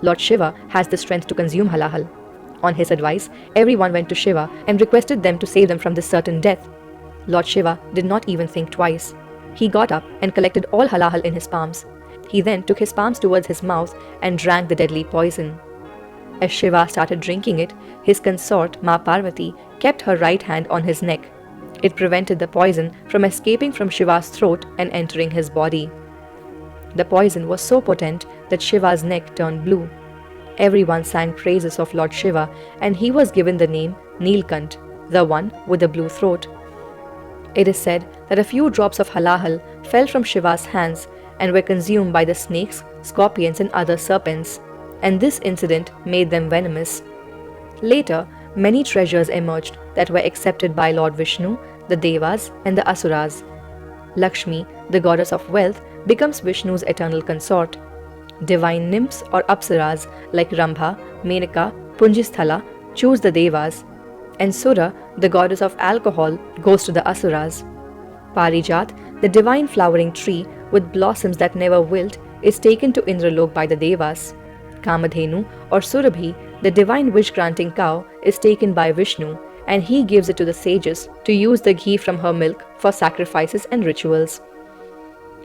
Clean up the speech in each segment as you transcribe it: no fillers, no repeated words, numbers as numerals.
Lord Shiva has the strength to consume halahal. On his advice, everyone went to Shiva and requested them to save them from this certain death. Lord Shiva did not even think twice. He got up and collected all halahal in his palms. He then took his palms towards his mouth and drank the deadly poison. As Shiva started drinking it, his consort, Ma Parvati, kept her right hand on his neck. It prevented the poison from escaping from Shiva's throat and entering his body. The poison was so potent that Shiva's neck turned blue. Everyone sang praises of Lord Shiva, and he was given the name Neelkant, the one with the blue throat. It is said that a few drops of halahal fell from Shiva's hands and were consumed by the snakes, scorpions, and other serpents, and this incident made them venomous. Later, many treasures emerged that were accepted by Lord Vishnu, the Devas, and the Asuras. Lakshmi, the goddess of wealth, becomes Vishnu's eternal consort. Divine nymphs or apsaras like Rambha, Menaka, Punjisthala choose the Devas, and Sura, the goddess of alcohol, goes to the Asuras. Parijat, the divine flowering tree with blossoms that never wilt, is taken to Indralok by the Devas. Kamadhenu or Surabhi, the divine wish-granting cow, is taken by Vishnu, and he gives it to the sages to use the ghee from her milk for sacrifices and rituals.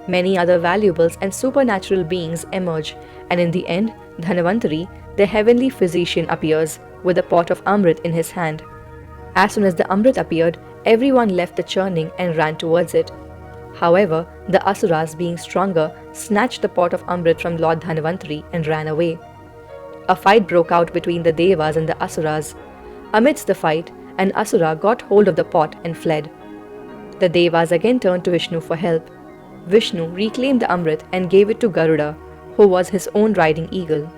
Many other valuables and supernatural beings emerge, and in the end, Dhanvantari, the heavenly physician, appears with a pot of Amrit in his hand. As soon as the Amrit appeared, everyone left the churning and ran towards it. However, the Asuras, being stronger, snatched the pot of Amrit from Lord Dhanvantari and ran away. A fight broke out between the Devas and the Asuras. Amidst the fight, an Asura got hold of the pot and fled. The Devas again turned to Vishnu for help. Vishnu reclaimed the Amrit and gave it to Garuda, who was his own riding eagle.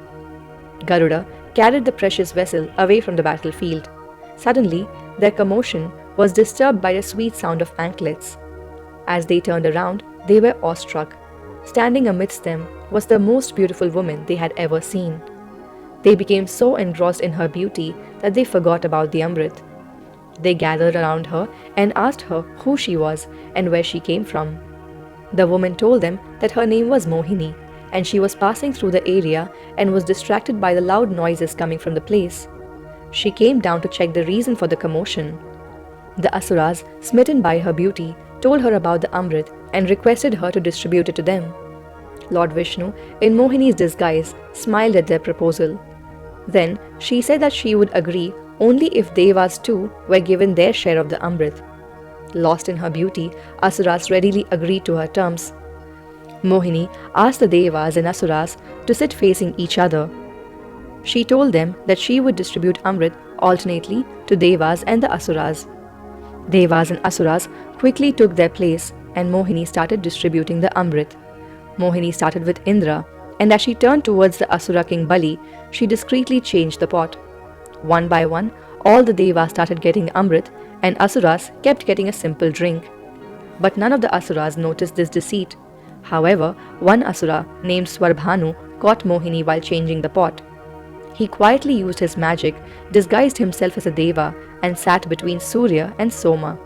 Garuda carried the precious vessel away from the battlefield. Suddenly, their commotion was disturbed by the sweet sound of anklets. As they turned around, they were awestruck. Standing amidst them was the most beautiful woman they had ever seen. They became so engrossed in her beauty that they forgot about the Amrit. They gathered around her and asked her who she was and where she came from. The woman told them that her name was Mohini, and she was passing through the area and was distracted by the loud noises coming from the place. She came down to check the reason for the commotion. The Asuras, smitten by her beauty, told her about the Amrit and requested her to distribute it to them. Lord Vishnu, in Mohini's disguise, smiled at their proposal. Then she said that she would agree only if Devas too were given their share of the Amrit. Lost in her beauty, Asuras readily agreed to her terms. Mohini asked the Devas and Asuras to sit facing each other. She told them that she would distribute Amrit alternately to Devas and the Asuras. Devas and Asuras quickly took their place, and Mohini started distributing the Amrit. Mohini started with Indra, and as she turned towards the Asura king Bali, she discreetly changed the pot. One by one, all the Devas started getting Amrit, and Asuras kept getting a simple drink. But none of the Asuras noticed this deceit. However, one Asura named Swarbhanu caught Mohini while changing the pot. He quietly used his magic, disguised himself as a Deva, and sat between Surya and Soma.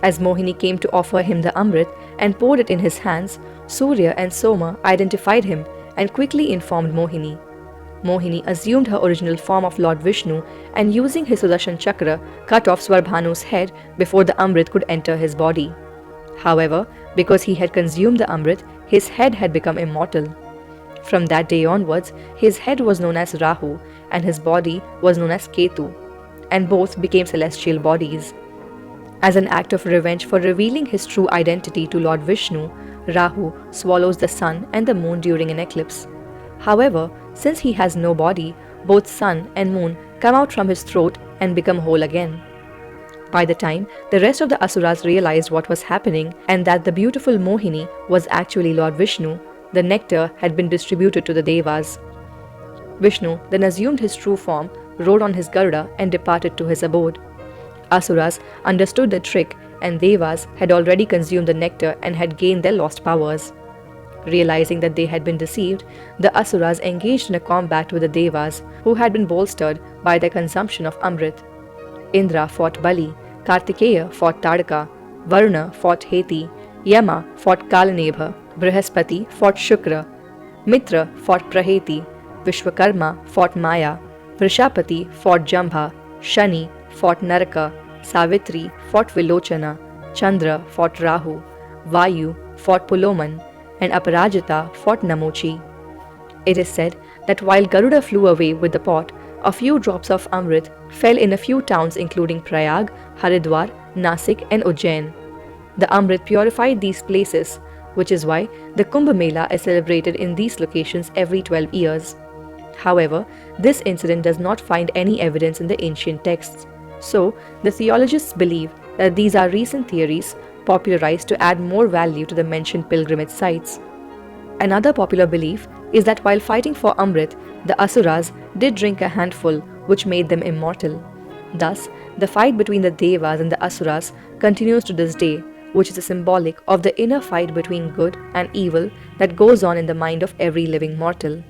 As Mohini came to offer him the Amrit and poured it in his hands, Surya and Soma identified him and quickly informed Mohini. Mohini assumed her original form of Lord Vishnu and, using his Sudarshan Chakra, cut off Swarbhanu's head before the Amrit could enter his body. However, because he had consumed the Amrit, his head had become immortal. From that day onwards, his head was known as Rahu and his body was known as Ketu, and both became celestial bodies. As an act of revenge for revealing his true identity to Lord Vishnu, Rahu swallows the sun and the moon during an eclipse. However, since he has no body, both sun and moon come out from his throat and become whole again. By the time the rest of the Asuras realized what was happening and that the beautiful Mohini was actually Lord Vishnu, the nectar had been distributed to the Devas. Vishnu then assumed his true form, rode on his Garuda and departed to his abode. Asuras understood the trick, and Devas had already consumed the nectar and had gained their lost powers. Realizing that they had been deceived, the Asuras engaged in a combat with the Devas, who had been bolstered by their consumption of Amrit. Indra fought Bali, Kartikeya fought Tadaka, Varuna fought Heti, Yama fought Kalanebha, Brihaspati fought Shukra, Mitra fought Praheti, Vishwakarma fought Maya, Vrishapati fought Jambha, Shani fought Naraka, Savitri fought Vilochana, Chandra fought Rahu, Vayu fought Puloman, and Aparajita fought Namochi. It is said that while Garuda flew away with the pot, a few drops of Amrit fell in a few towns including Prayag, Haridwar, Nasik, and Ujjain. The Amrit purified these places, which is why the Kumbh Mela is celebrated in these locations every 12 years. However, this incident does not find any evidence in the ancient texts. So, the theologists believe that these are recent theories popularized to add more value to the mentioned pilgrimage sites. Another popular belief is that while fighting for Amrit, the Asuras did drink a handful, which made them immortal. Thus, the fight between the Devas and the Asuras continues to this day, which is a symbolic of the inner fight between good and evil that goes on in the mind of every living mortal.